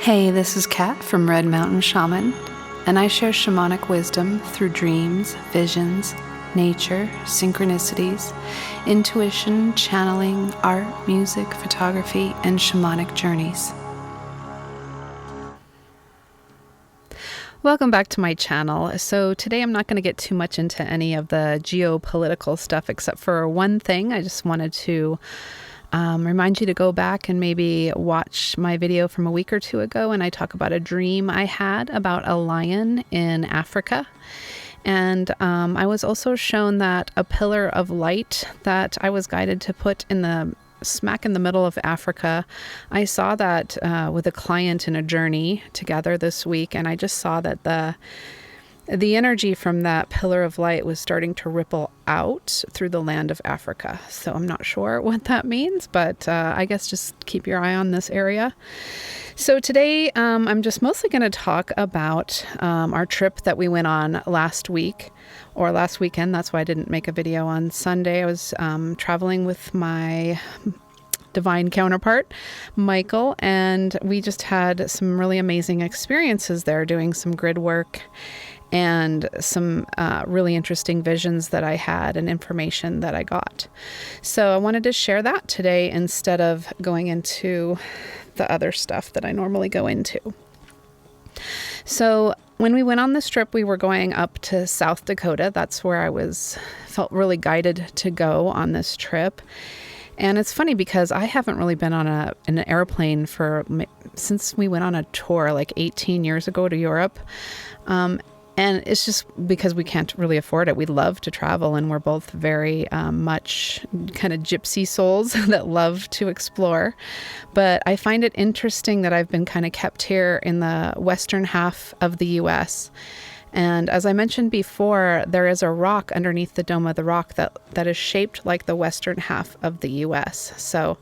Hey, this is Kat from Red Mountain Shaman, and I share shamanic wisdom through dreams, visions, nature, synchronicities, intuition, channeling, art, music, photography, and shamanic journeys. Welcome back to my channel. So today I'm not going to get too much into any of the geopolitical stuff except for one thing. I just wanted to remind you to go back and maybe watch my video from a week or two ago, and I talk about a dream I had about a lion in Africa. And I was also shown that a pillar of light that I was guided to put in the smack in the middle of Africa. I saw that with a client in a journey together this week, and I just saw that the energy from that pillar of light was starting to ripple out through the land of Africa. So I'm not sure what that means, but I guess just keep your eye on this area. So today I'm just mostly going to talk about our trip that we went on last week or last weekend. That's why I didn't make a video on Sunday. I was traveling with my divine counterpart, Michael, and we just had some really amazing experiences there doing some grid work and some really interesting visions that I had and information that I got. So I wanted to share that today instead of going into the other stuff that I normally go into. So when we went on this trip, we were going up to South Dakota. That's where felt really guided to go on this trip. And it's funny because I haven't really been on an airplane since we went on a tour like 18 years ago to Europe. And it's just because we can't really afford it. We love to travel, and we're both very much kind of gypsy souls that love to explore. But I find it interesting that I've been kind of kept here in the western half of the U.S. And as I mentioned before, there is a rock underneath the Dome of the Rock that is shaped like the western half of the U.S. So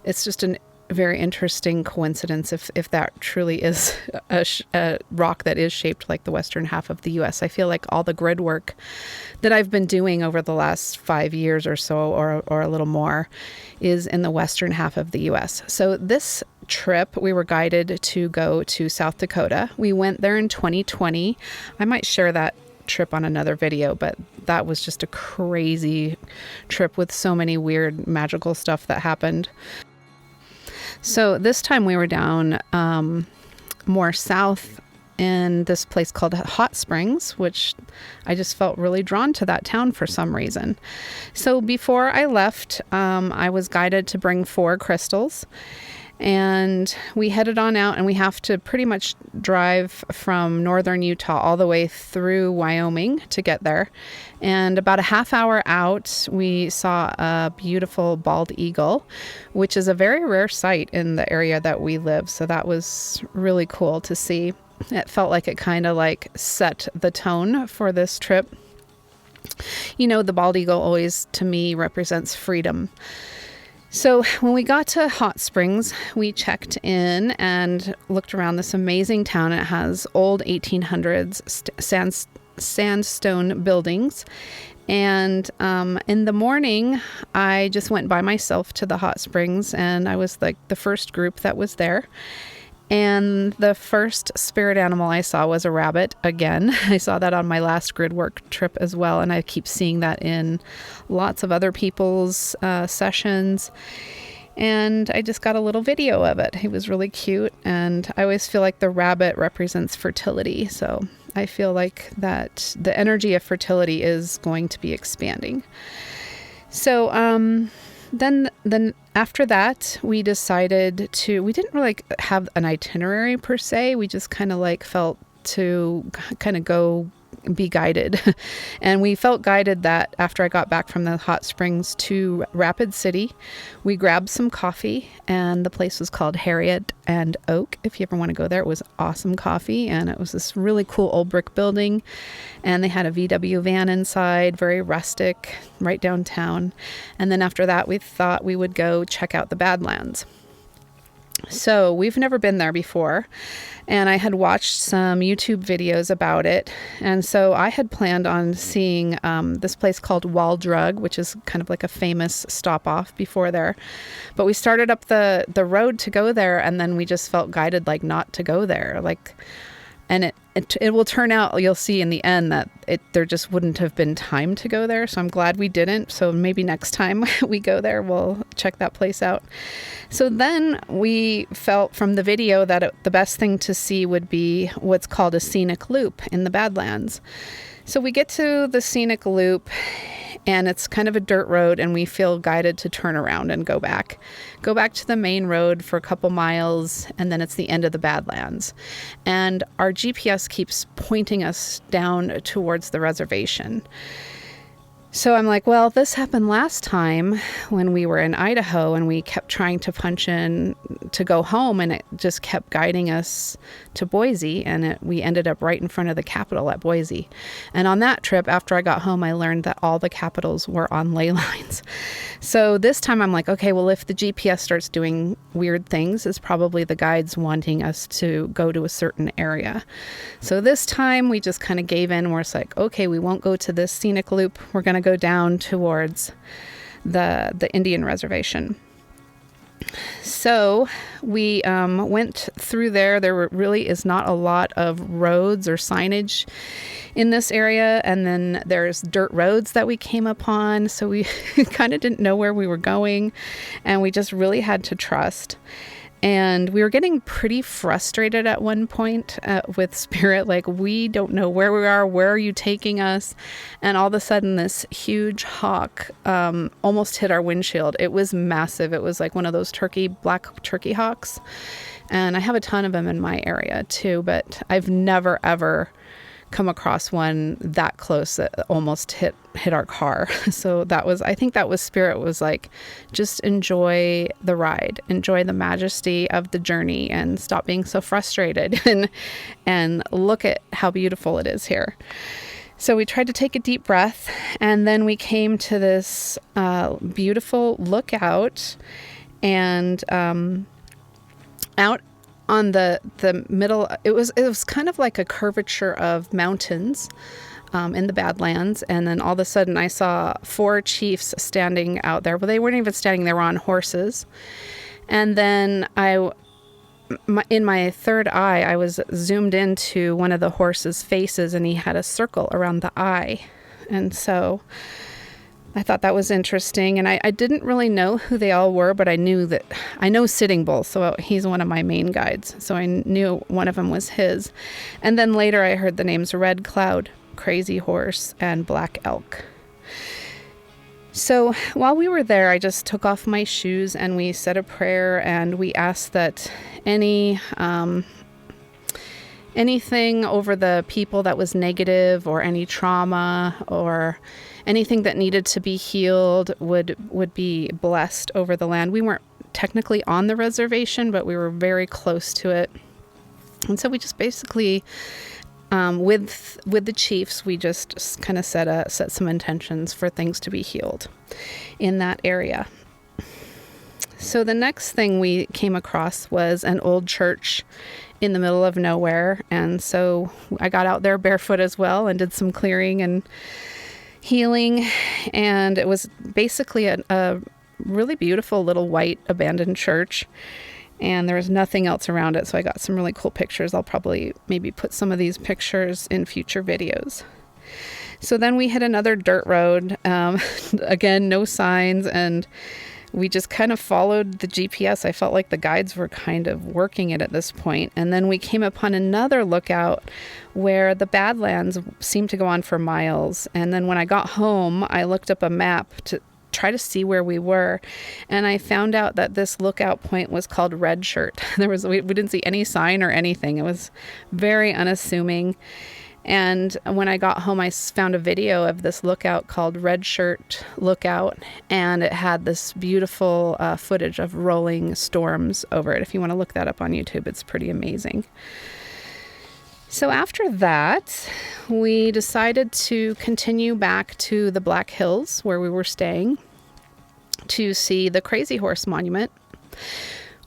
it's just a very interesting coincidence if that truly is a rock that is shaped like the western half of the U.S. I feel like all the grid work that I've been doing over the last 5 years or so, or a little more, is in the western half of the U.S. So this trip, we were guided to go to South Dakota. We went there in 2020. I might share that trip on another video, but that was just a crazy trip with so many weird magical stuff that happened. So this time we were down more south in this place called Hot Springs, which I just felt really drawn to that town for some reason. So before I left, I was guided to bring 4 crystals. And we headed on out, and we have to pretty much drive from northern Utah all the way through Wyoming to get there. And about a half hour out, we saw a beautiful bald eagle, which is a very rare sight in the area that we live. So that was really cool to see. It felt like it kind of like set the tone for this trip. You know, the bald eagle always, to me, represents freedom. So when we got to Hot Springs, we checked in and looked around this amazing town. It has old 1800s sandstone buildings. And in the morning, I just went by myself to the Hot Springs, and I was like the first group that was there. And the first spirit animal I saw was a rabbit again. I saw that on my last grid work trip as well, and I keep seeing that in lots of other people's sessions. And I just got a little video of it. He was really cute, and I always feel like the rabbit represents fertility. So I feel like that the energy of fertility is going to be expanding. So Then after that, we decided we didn't really have an itinerary per se. We just kind of felt to kind of go be guided. And we felt guided that after I got back from the Hot Springs to Rapid City, we grabbed some coffee, and the place was called Harriet and Oak. If you ever want to go there, it was awesome coffee, and it was this really cool old brick building, and they had a VW van inside, very rustic, right downtown. And then after that, we thought we would go check out the Badlands. So we've never been there before, and I had watched some YouTube videos about it. And so I had planned on seeing this place called Wall Drug, which is kind of like a famous stop off before there. But we started up the road to go there, and then we just felt guided like not to go there. And it will turn out, you'll see in the end that there just wouldn't have been time to go there. So I'm glad we didn't. So maybe next time we go there, we'll check that place out. So then we felt from the video that the best thing to see would be what's called a scenic loop in the Badlands. So we get to the scenic loop, and it's kind of a dirt road, and we feel guided to turn around and go back to the main road for a couple miles, and then it's the end of the Badlands. And our GPS keeps pointing us down towards the reservation. So I'm like, well, this happened last time when we were in Idaho, and we kept trying to punch in to go home, and it just kept guiding us to Boise, and we ended up right in front of the Capitol at Boise. And on that trip, after I got home, I learned that all the Capitals were on ley lines. So this time I'm like, okay, well, if the GPS starts doing weird things, it's probably the guides wanting us to go to a certain area. So this time we just kind of gave in. We're like, okay, we won't go to this scenic loop. We're going to go down towards the Indian reservation. So we went through there. There really is not a lot of roads or signage in this area. And then there's dirt roads that we came upon. So we kind of didn't know where we were going, and we just really had to trust. And we were getting pretty frustrated at one point with Spirit. Like, we don't know where we are. Where are you taking us? And all of a sudden, this huge hawk almost hit our windshield. It was massive. It was like one of those black turkey hawks. And I have a ton of them in my area too, but I've never, ever come across one that close that almost hit our car. So I think that was Spirit was like, just enjoy the ride, enjoy the majesty of the journey, and stop being so frustrated and look at how beautiful it is here. So we tried to take a deep breath, and then we came to this beautiful lookout, and out on the middle, it was kind of like a curvature of mountains in the Badlands. And then all of a sudden I saw 4 chiefs standing out there. Well, they weren't even standing, they were on horses. And then in my third eye, I was zoomed into one of the horses' faces, and he had a circle around the eye. And so I thought that was interesting, and I didn't really know who they all were, but I know Sitting Bull, so he's one of my main guides, so I knew one of them was his. And then later I heard the names Red Cloud, Crazy Horse, and Black Elk. So while we were there, I just took off my shoes, and we said a prayer, and we asked that anything over the people that was negative, or any trauma, or anything that needed to be healed would be blessed over the land. We weren't technically on the reservation, but we were very close to it. And so we just basically, with the chiefs, we just kind of set some intentions for things to be healed in that area. So the next thing we came across was an old church in the middle of nowhere. And so I got out there barefoot as well and did some clearing and healing, and it was basically a really beautiful little white abandoned church, and there was nothing else around it, so I got some really cool pictures. I'll probably maybe put some of these pictures in future videos. So then we hit another dirt road, again, no signs, and we just kind of followed the GPS. I felt like the guides were kind of working it at this point. And then we came upon another lookout where the Badlands seemed to go on for miles. And then when I got home, I looked up a map to try to see where we were. And I found out that this lookout point was called Red Shirt. We didn't see any sign or anything. It was very unassuming. And when I got home, I found a video of this lookout called Red Shirt Lookout, and it had this beautiful footage of rolling storms over it. If you want to look that up on YouTube, it's pretty amazing. So after that, we decided to continue back to the Black Hills where we were staying to see the Crazy Horse Monument,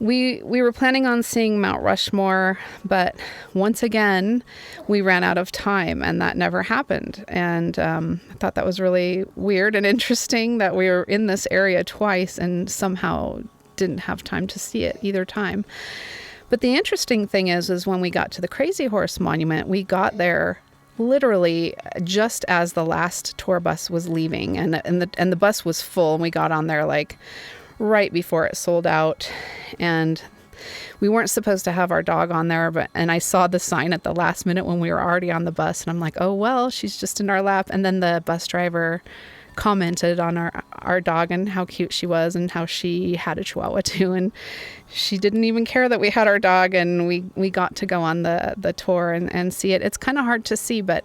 We were planning on seeing Mount Rushmore, but once again, we ran out of time and that never happened. And I thought that was really weird and interesting that we were in this area twice and somehow didn't have time to see it either time. But the interesting thing is when we got to the Crazy Horse Monument, we got there literally just as the last tour bus was leaving, and the bus was full, and we got on there like right before it sold out. And we weren't supposed to have our dog on there, and I saw the sign at the last minute when we were already on the bus, and I'm like, oh well, she's just in our lap. And then the bus driver commented on our dog and how cute she was and how she had a Chihuahua too, and she didn't even care that we had our dog, and we got to go on the tour and see it. It's kind of hard to see, but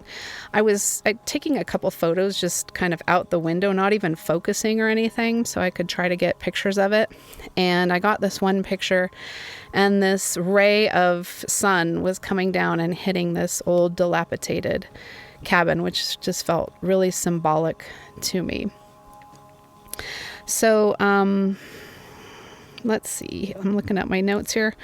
I was taking a couple photos just kind of out the window, not even focusing or anything, so I could try to get pictures of it. And I got this one picture, and this ray of sun was coming down and hitting this old dilapidated cabin, which just felt really symbolic to me. So let's see, I'm looking at my notes here.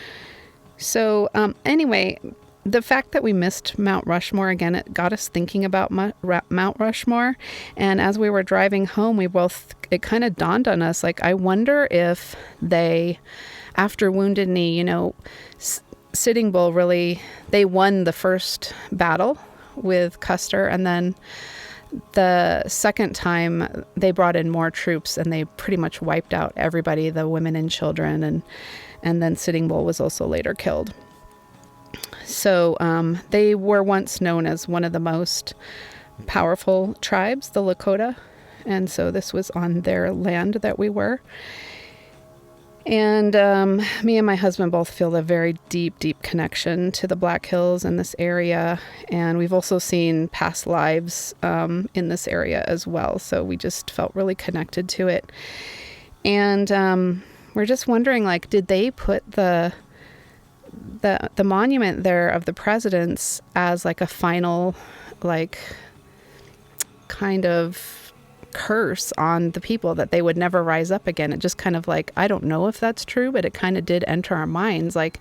So anyway, the fact that we missed Mount Rushmore, again, it got us thinking about Mount Rushmore. And as we were driving home, it kind of dawned on us, like, I wonder if they, after Wounded Knee, Sitting Bull they won the first battle with Custer, and then the second time they brought in more troops and they pretty much wiped out everybody, the women and children, and then Sitting Bull was also later killed. So they were once known as one of the most powerful tribes, the Lakota, and so this was on their land that we were. And me and my husband both feel a very deep, deep connection to the Black Hills and this area. And we've also seen past lives in this area as well. So we just felt really connected to it. And we're just wondering, like, did they put the monument there of the presidents as like a final, like, kind of curse on the people that they would never rise up again? It just kind of like, I don't know if that's true, but it kind of did enter our minds. Like,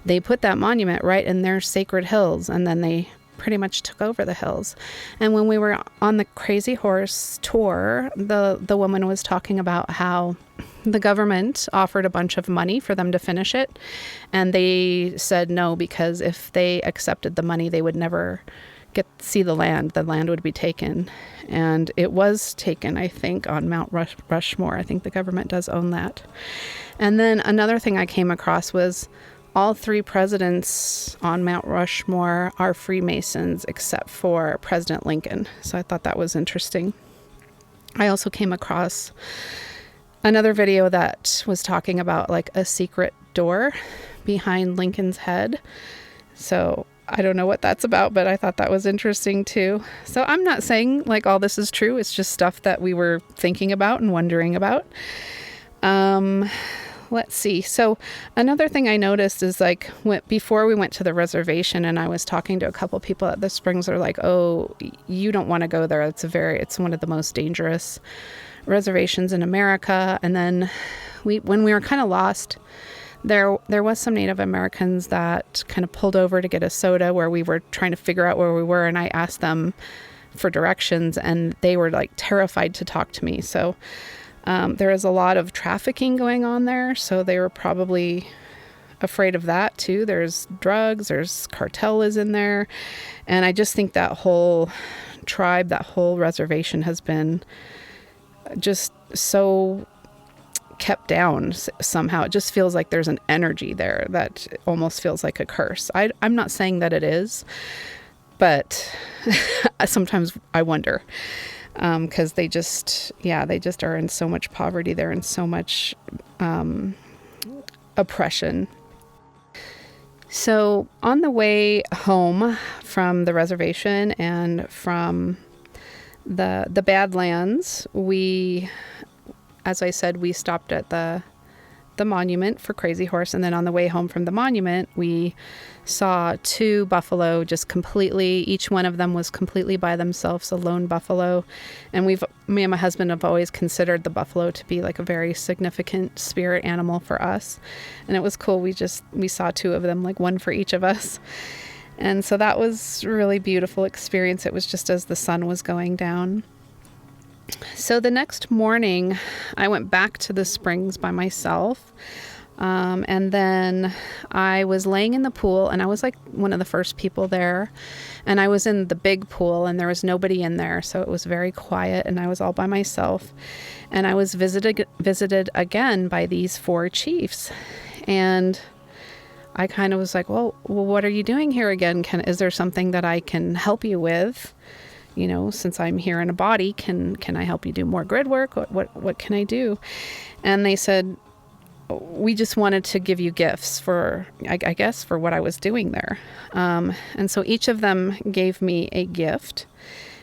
they put that monument right in their sacred hills, and then they pretty much took over the hills. And when we were on the Crazy Horse tour, the woman was talking about how the government offered a bunch of money for them to finish it, and they said no, because if they accepted the money, they would never see the land would be taken. And it was taken, I think, on Mount Rushmore. I think the government does own that. And then another thing I came across was all three presidents on Mount Rushmore are Freemasons except for President Lincoln. So I thought that was interesting. I also came across another video that was talking about like a secret door behind Lincoln's head. So I don't know what that's about, but I thought that was interesting too. So I'm not saying like all this is true. It's just stuff that we were thinking about and wondering about. Let's see. So another thing I noticed is like before we went to the reservation, and I was talking to a couple people at the Springs, are like, oh, you don't want to go there. It's one of the most dangerous reservations in America. And then when we were kind of lost, there was some Native Americans that kind of pulled over to get a soda where we were trying to figure out where we were, and I asked them for directions, and they were like terrified to talk to me. So there is a lot of trafficking going on there, so they were probably afraid of that too. There's drugs, there's cartel is in there, and I just think that whole tribe, that whole reservation has been just so kept down somehow. It just feels like there's an energy there that almost feels like a curse. I'm not saying that it is, but sometimes I wonder, because they just are in so much poverty there and so much oppression. So on the way home from the reservation and from the Badlands, as I said, we stopped at the the monument for Crazy Horse, and then on the way home from the monument, we saw 2 buffalo, just completely, each one of them was completely by themselves, a lone buffalo. And me and my husband have always considered the buffalo to be like a very significant spirit animal for us. And it was cool. We saw 2 of them, like one for each of us. And so that was a really beautiful experience. It was just as the sun was going down. So the next morning, I went back to the springs by myself. And then I was laying in the pool, and I was like one of the first people there, and I was in the big pool, and there was nobody in there. So it was very quiet, and I was all by myself, and I was visited again by these 4 chiefs. And I kind of was like, well, what are you doing here again? Is there something that I can help you with? You know, since I'm here in a body, can I help you do more grid work? What can I do? And they said, we just wanted to give you gifts for, I guess, for what I was doing there. And so each of them gave me a gift,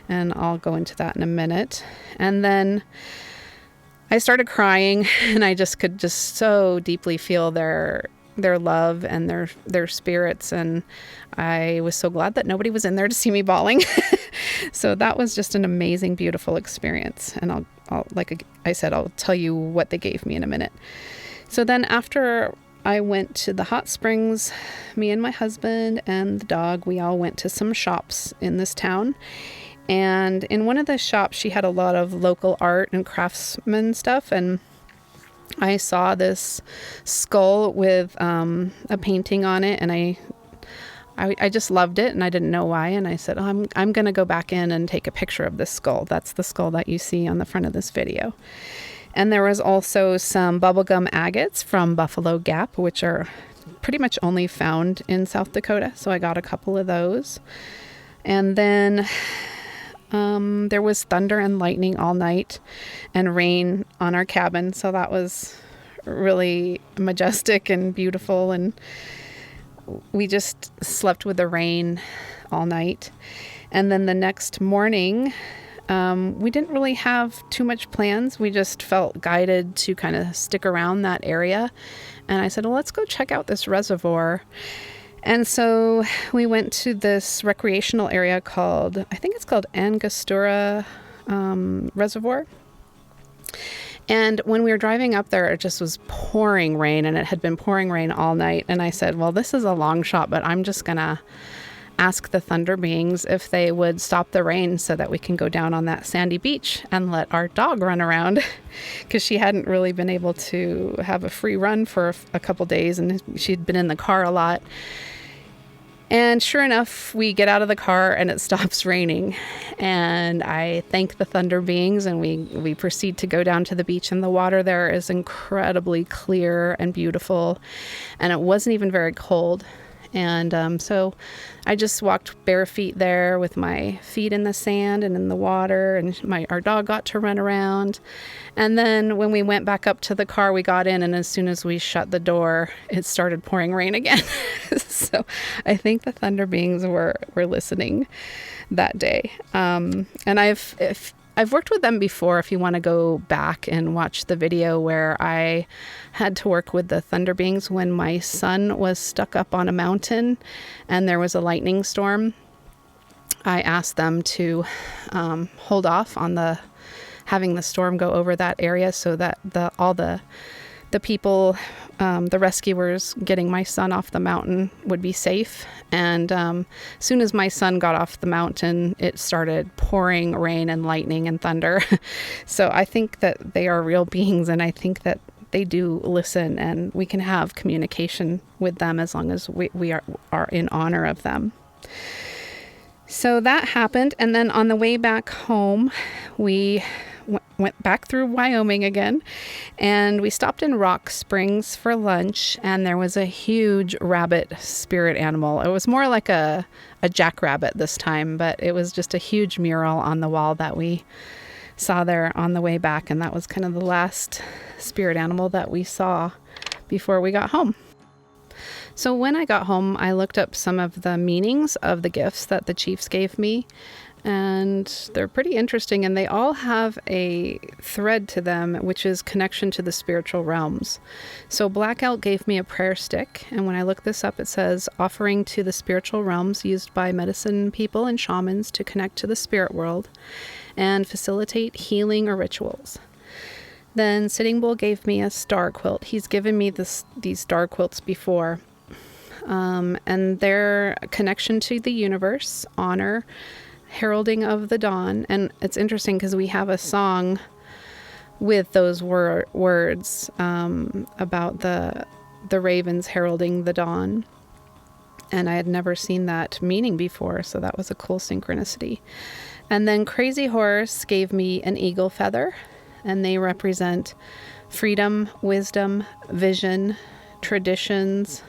and I'll go into that in a minute. And then I started crying, and I just could just so deeply feel their love and their spirits. And I was so glad that nobody was in there to see me bawling. So that was just an amazing, beautiful experience. And I'll, like I said, I'll tell you what they gave me in a minute. So then after I went to the hot springs, me and my husband and the dog, we all went to some shops in this town. And in one of the shops, she had a lot of local art and craftsman stuff. And I saw this skull with a painting on it, and I just loved it, and I didn't know why. And I said, I'm going to go back in and take a picture of this skull. That's the skull that you see on the front of this video. And there was also some bubblegum agates from Buffalo Gap, which are pretty much only found in South Dakota. So I got a couple of those. And then there was thunder and lightning all night and rain on our cabin. So that was really majestic and beautiful. And we just slept with the rain all night. And then the next morning, we didn't really have too much plans. We just felt guided to kind of stick around that area. And I said, well, let's go check out this reservoir. And so we went to this recreational area called, I think it's called Angostura Reservoir. And when we were driving up there, it just was pouring rain, and it had been pouring rain all night. And I said, well, this is a long shot, but I'm just going to ask the thunder beings if they would stop the rain so that we can go down on that sandy beach and let our dog run around, because she hadn't really been able to have a free run for a couple days, and she'd been in the car a lot. And sure enough, we get out of the car and it stops raining, and I thank the thunder beings, and we proceed to go down to the beach, and the water there is incredibly clear and beautiful, and it wasn't even very cold. And so I just walked bare feet there with my feet in the sand and in the water, and our dog got to run around. And then when we went back up to the car, we got in, and as soon as we shut the door, it started pouring rain again. So I think the thunder beings were listening that day. And I've worked with them before. If you want to go back and watch the video where I had to work with the thunder beings when my son was stuck up on a mountain and there was a lightning storm, I asked them to hold off on having the storm go over that area so that all the people, the rescuers getting my son off the mountain would be safe. And as soon as my son got off the mountain, it started pouring rain and lightning and thunder. So I think that they are real beings, and I think that they do listen, and we can have communication with them as long as we are in honor of them. So that happened. And then on the way back home, we went back through Wyoming again, and we stopped in Rock Springs for lunch, and there was a huge rabbit spirit animal. It was more like a jackrabbit this time, but it was just a huge mural on the wall that we saw there on the way back, and that was kind of the last spirit animal that we saw before we got home. So when I got home, I looked up some of the meanings of the gifts that the chiefs gave me. And they're pretty interesting, and they all have a thread to them, which is connection to the spiritual realms. So Black Elk gave me a prayer stick, and when I look this up, it says offering to the spiritual realms used by medicine people and shamans to connect to the spirit world and facilitate healing or rituals. Then Sitting Bull gave me a star quilt. He's given me these star quilts before, and their connection to the universe, honor, heralding of the dawn. And it's interesting because we have a song with those words about the ravens heralding the dawn, and I had never seen that meaning before, so that was a cool synchronicity. And then Crazy Horse gave me an eagle feather, and they represent freedom, wisdom, vision, traditions,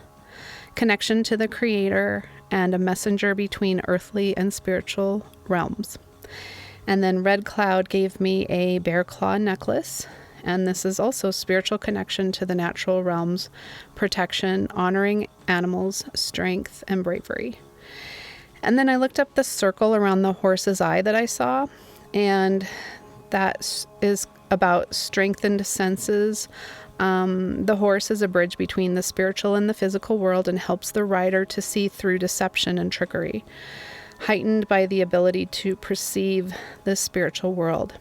connection to the creator, and a messenger between earthly and spiritual realms. And then Red Cloud gave me a bear claw necklace, and this is also spiritual connection to the natural realms, protection, honoring animals, strength, and bravery. And then I looked up the circle around the horse's eye that I saw, and that is about strengthened senses. The horse is a bridge between the spiritual and the physical world and helps the rider to see through deception and trickery, heightened by the ability to perceive the spiritual world.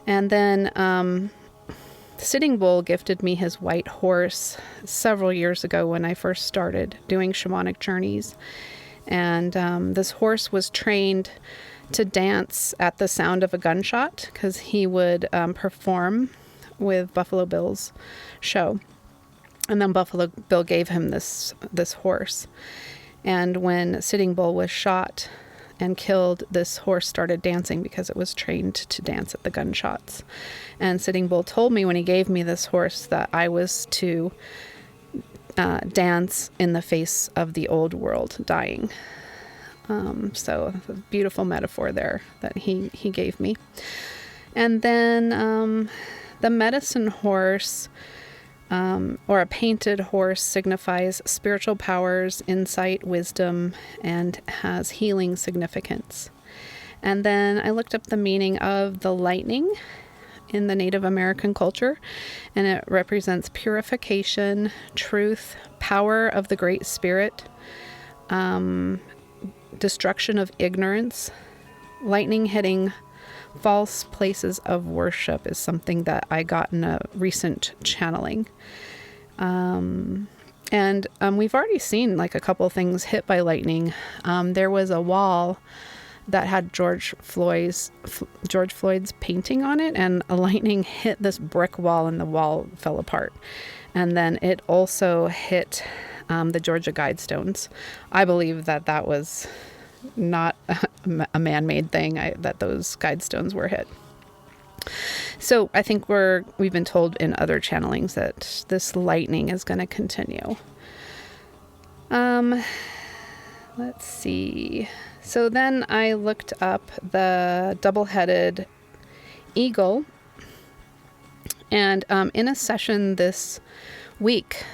And then Sitting Bull gifted me his white horse several years ago when I first started doing shamanic journeys. And this horse was trained to dance at the sound of a gunshot because he would perform with Buffalo Bill's show. And then Buffalo Bill gave him this horse. And when Sitting Bull was shot and killed, this horse started dancing because it was trained to dance at the gunshots. And Sitting Bull told me when he gave me this horse that I was to dance in the face of the old world dying. So a beautiful metaphor there that he gave me. And then the medicine horse, or a painted horse, signifies spiritual powers, insight, wisdom, and has healing significance. And then I looked up the meaning of the lightning in the Native American culture, and it represents purification, truth, power of the Great Spirit, destruction of ignorance. Lightning hitting false places of worship is something that I got in a recent channeling. And we've already seen like a couple things hit by lightning. There was a wall that had George Floyd's painting on it, and a lightning hit this brick wall and the wall fell apart. And then it also hit the Georgia Guidestones. I believe that was not a man-made thing, that those Guidestones were hit. So I think we've been told in other channelings that this lightning is going to continue. Let's see. So then I looked up the double-headed eagle, and in a session this week,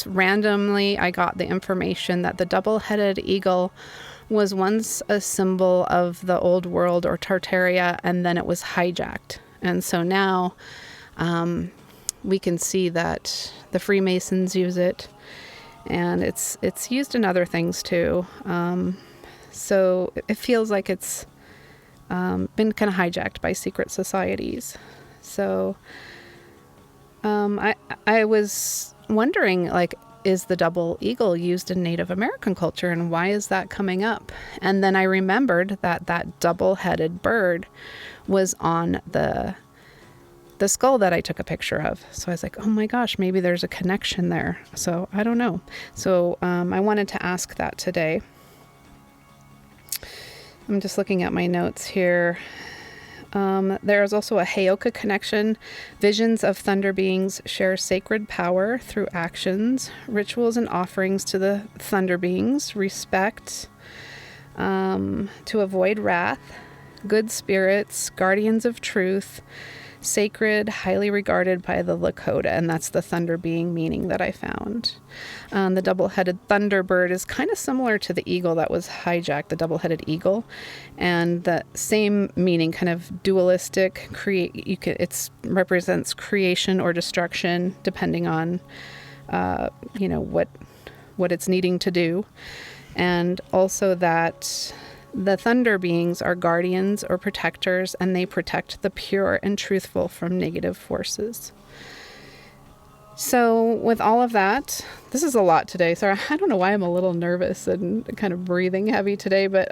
randomly I got the information that the double-headed eagle was once a symbol of the old world or Tartaria, and then it was hijacked. And so now we can see that the Freemasons use it, and it's used in other things too. So it feels like it's been kind of hijacked by secret societies. So I was wondering, like, is the double eagle used in Native American culture, and why is that coming up? And then I remembered that double-headed bird was on the skull that I took a picture of. So I was like, oh my gosh, maybe there's a connection there. So I don't know. So I wanted to ask that today. I'm just looking at my notes here. There is also a Heyoka connection. Visions of thunder beings share sacred power through actions, rituals, and offerings to the thunder beings, respect, to avoid wrath, good spirits, guardians of truth, sacred, highly regarded by the Lakota, and that's the thunder being meaning that I found. The double-headed thunderbird is kind of similar to the eagle that was hijacked, the double-headed eagle, and the same meaning, kind of dualistic. It represents creation or destruction, depending on what it's needing to do, and also that the thunder beings are guardians or protectors, and they protect the pure and truthful from negative forces. So with all of that, this is a lot today. So I don't know why I'm a little nervous and kind of breathing heavy today, but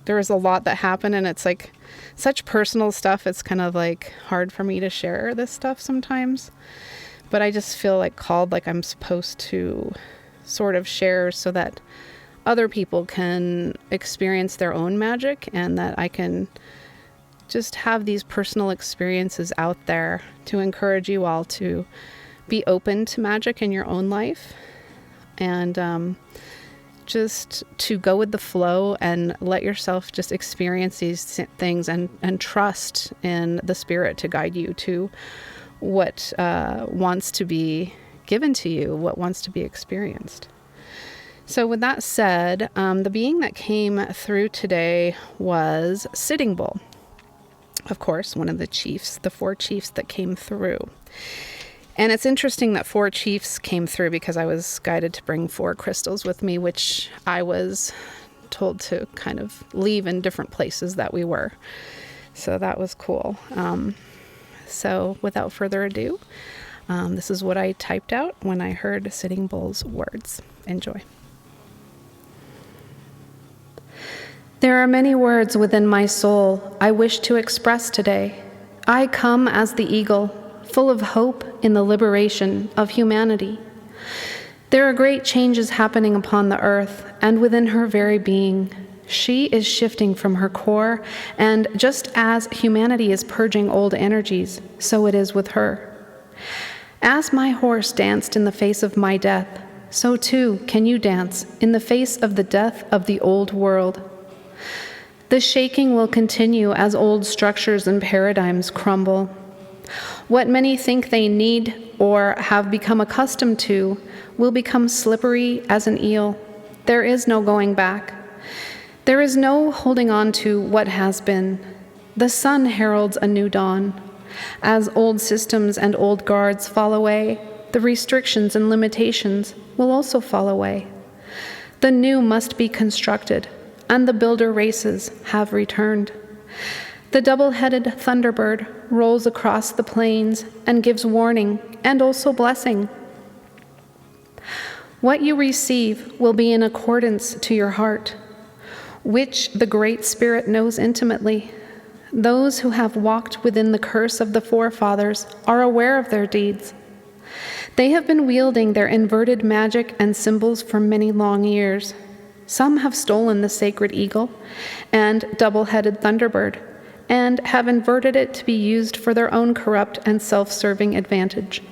there was a lot that happened, and it's like such personal stuff. It's kind of like hard for me to share this stuff sometimes, but I just feel like called, like I'm supposed to sort of share so that other people can experience their own magic, and that I can just have these personal experiences out there to encourage you all to be open to magic in your own life, and just to go with the flow and let yourself just experience these things, and trust in the spirit to guide you to what wants to be given to you, what wants to be experienced. So with that said, the being that came through today was Sitting Bull. Of course, one of the chiefs, the 4 chiefs that came through. And it's interesting that 4 chiefs came through, because I was guided to bring 4 crystals with me, which I was told to kind of leave in different places that we were. So that was cool. So without further ado, this is what I typed out when I heard Sitting Bull's words. Enjoy. There are many words within my soul I wish to express today. I come as the eagle, full of hope in the liberation of humanity. There are great changes happening upon the earth and within her very being. She is shifting from her core, and just as humanity is purging old energies, so it is with her. As my horse danced in the face of my death, so too can you dance in the face of the death of the old world. The shaking will continue as old structures and paradigms crumble. What many think they need or have become accustomed to will become slippery as an eel. There is no going back. There is no holding on to what has been. The sun heralds a new dawn. As old systems and old guards fall away, the restrictions and limitations will also fall away. The new must be constructed, and the builder races have returned. The double-headed thunderbird rolls across the plains and gives warning and also blessing. What you receive will be in accordance to your heart, which the Great Spirit knows intimately. Those who have walked within the curse of the forefathers are aware of their deeds. They have been wielding their inverted magic and symbols for many long years. Some have stolen the sacred eagle and double-headed thunderbird, and have inverted it to be used for their own corrupt and self-serving advantage.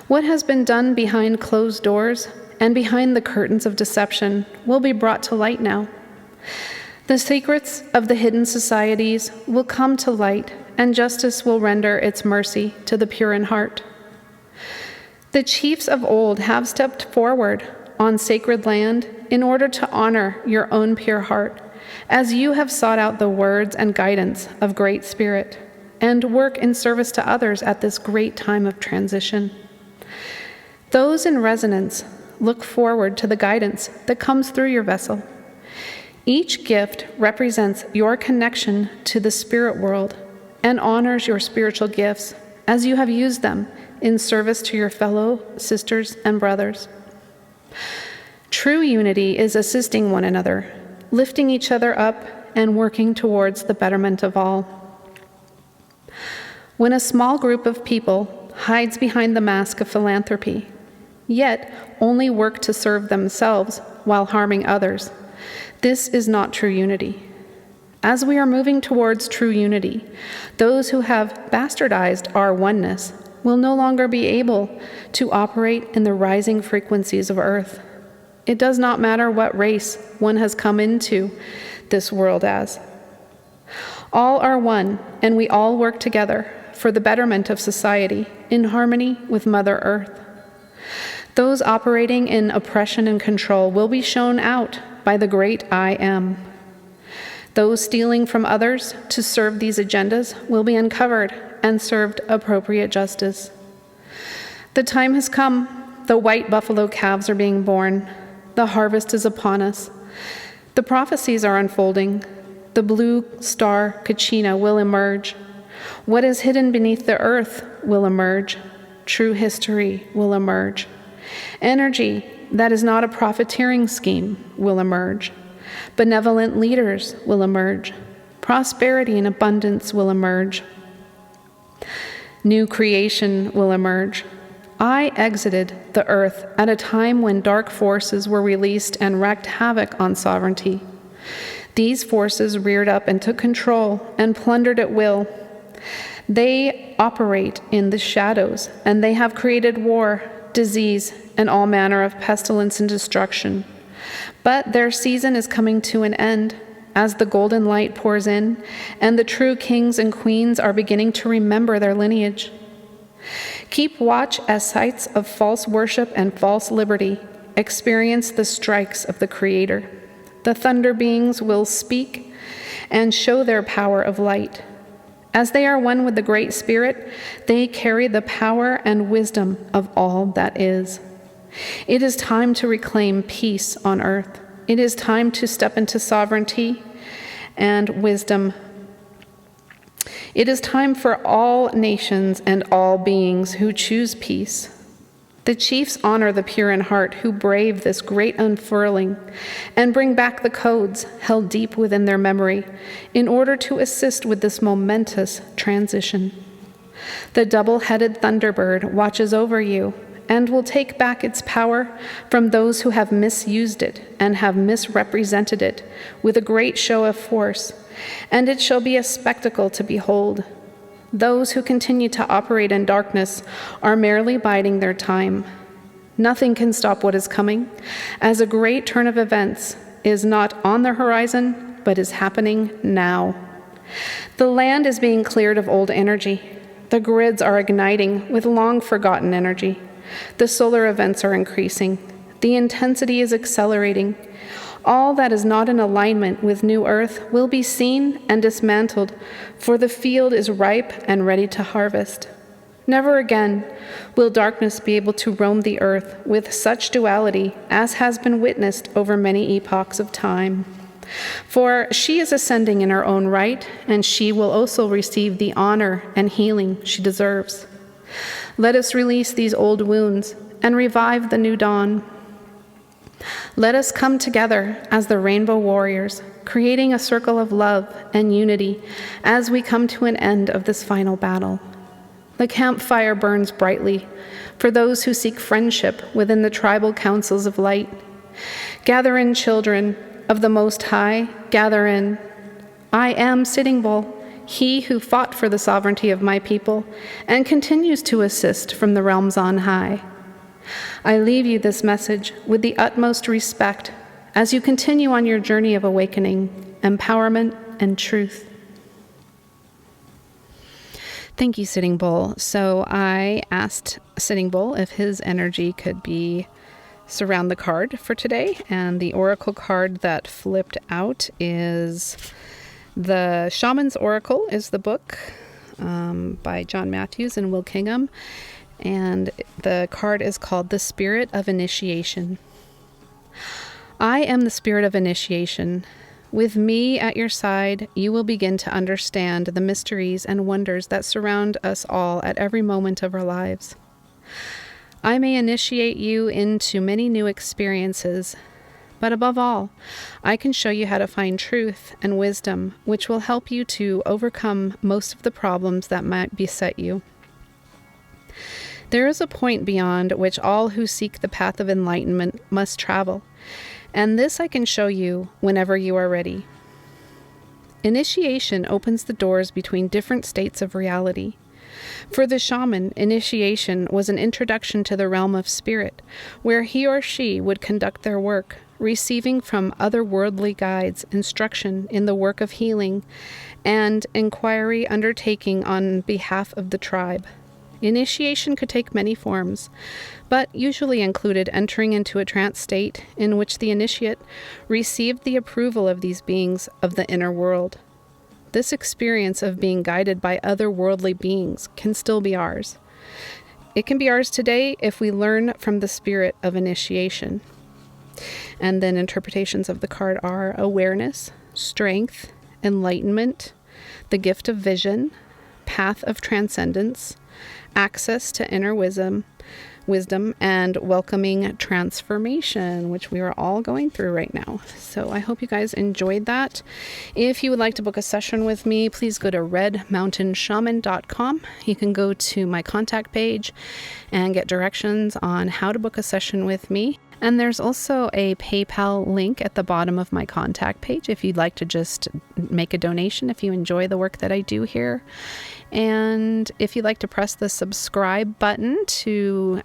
What has been done behind closed doors and behind the curtains of deception will be brought to light now. The secrets of the hidden societies will come to light, and justice will render its mercy to the pure in heart. The chiefs of old have stepped forward on sacred land in order to honor your own pure heart, as you have sought out the words and guidance of Great Spirit, and work in service to others at this great time of transition. Those in resonance look forward to the guidance that comes through your vessel. Each gift represents your connection to the spirit world and honors your spiritual gifts as you have used them in service to your fellow sisters and brothers. True unity is assisting one another, lifting each other up, and working towards the betterment of all. When a small group of people hides behind the mask of philanthropy, yet only work to serve themselves while harming others, this is not true unity. As we are moving towards true unity, those who have bastardized our oneness will no longer be able to operate in the rising frequencies of Earth. It does not matter what race one has come into this world as. All are one, and we all work together for the betterment of society in harmony with Mother Earth. Those operating in oppression and control will be shown out by the great I Am. Those stealing from others to serve these agendas will be uncovered and served appropriate justice. The time has come. The white buffalo calves are being born. The harvest is upon us. The prophecies are unfolding. The blue star Kachina will emerge. What is hidden beneath the earth will emerge. True history will emerge. Energy that is not a profiteering scheme will emerge. Benevolent leaders will emerge. Prosperity and abundance will emerge. New creation will emerge. I exited the earth at a time when dark forces were released and wreaked havoc on sovereignty. These forces reared up and took control and plundered at will. They operate in the shadows, and they have created war, disease, and all manner of pestilence and destruction. But their season is coming to an end as the golden light pours in, and the true kings and queens are beginning to remember their lineage. Keep watch as sites of false worship and false liberty experience the strikes of the Creator. The thunder beings will speak and show their power of light. As they are one with the Great Spirit, they carry the power and wisdom of all that is. It is time to reclaim peace on earth. It is time to step into sovereignty and wisdom. It is time for all nations and all beings who choose peace. The chiefs honor the pure in heart who brave this great unfurling and bring back the codes held deep within their memory in order to assist with this momentous transition. The double-headed thunderbird watches over you and will take back its power from those who have misused it and have misrepresented it with a great show of force, and it shall be a spectacle to behold. Those who continue to operate in darkness are merely biding their time. Nothing can stop what is coming, as a great turn of events is not on the horizon, but is happening now. The land is being cleared of old energy. The grids are igniting with long-forgotten energy. The solar events are increasing. The intensity is accelerating. All that is not in alignment with New Earth will be seen and dismantled, for the field is ripe and ready to harvest. Never again will darkness be able to roam the earth with such duality as has been witnessed over many epochs of time. For she is ascending in her own right, and she will also receive the honor and healing she deserves. Let us release these old wounds and revive the new dawn. Let us come together as the rainbow warriors, creating a circle of love and unity as we come to an end of this final battle. The campfire burns brightly for those who seek friendship within the tribal councils of light. Gather in, children of the Most High, gather in. I am Sitting Bull, he who fought for the sovereignty of my people and continues to assist from the realms on high. I leave you this message with the utmost respect as you continue on your journey of awakening, empowerment, and truth. Thank you, Sitting Bull. So I asked Sitting Bull if his energy could be surround the card for today, and the oracle card that flipped out is The Shaman's Oracle is the book by John Matthews and Will Kingham. And the card is called The Spirit of Initiation. I am the Spirit of Initiation. With me at your side, you will begin to understand the mysteries and wonders that surround us all at every moment of our lives. I may initiate you into many new experiences, but above all, I can show you how to find truth and wisdom, which will help you to overcome most of the problems that might beset you. There is a point beyond which all who seek the path of enlightenment must travel, and this I can show you whenever you are ready. Initiation opens the doors between different states of reality. For the shaman, initiation was an introduction to the realm of spirit, where he or she would conduct their work, receiving from otherworldly guides instruction in the work of healing, and inquiry undertaking on behalf of the tribe. Initiation could take many forms, but usually included entering into a trance state in which the initiate received the approval of these beings of the inner world. This experience of being guided by otherworldly beings can still be ours. It can be ours today if we learn from the spirit of initiation. And then interpretations of the card are awareness, strength, enlightenment, the gift of vision, path of transcendence, access to inner wisdom, and welcoming transformation, which we are all going through right now. So I hope you guys enjoyed that. If you would like to book a session with me, please go to redmountainshaman.com. You can go to my contact page and get directions on how to book a session with me. And there's also a PayPal link at the bottom of my contact page if you'd like to just make a donation if you enjoy the work that I do here. And if you'd like to press the subscribe button to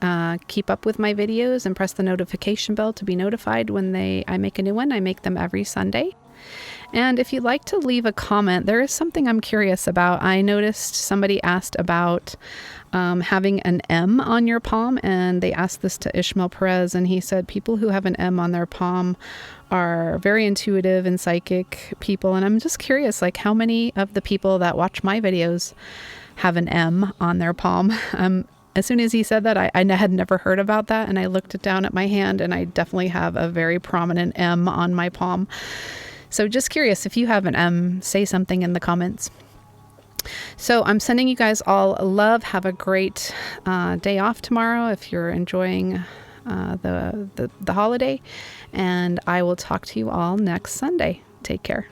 keep up with my videos and press the notification bell to be notified when I make a new one. I make them every Sunday. And if you'd like to leave a comment, there is something I'm curious about. I noticed somebody asked about having an M on your palm, and they asked this to Ishmael Perez, and he said people who have an M on their palm are very intuitive and psychic people. And I'm just curious, like, how many of the people that watch my videos have an M on their palm? As soon as he said that, I had never heard about that, and I looked it down at my hand, and I definitely have a very prominent M on my palm. So just curious, if you have an M, say something in the comments. So I'm sending you guys all love. Have a great day off tomorrow if you're enjoying the holiday. And I will talk to you all next Sunday. Take care.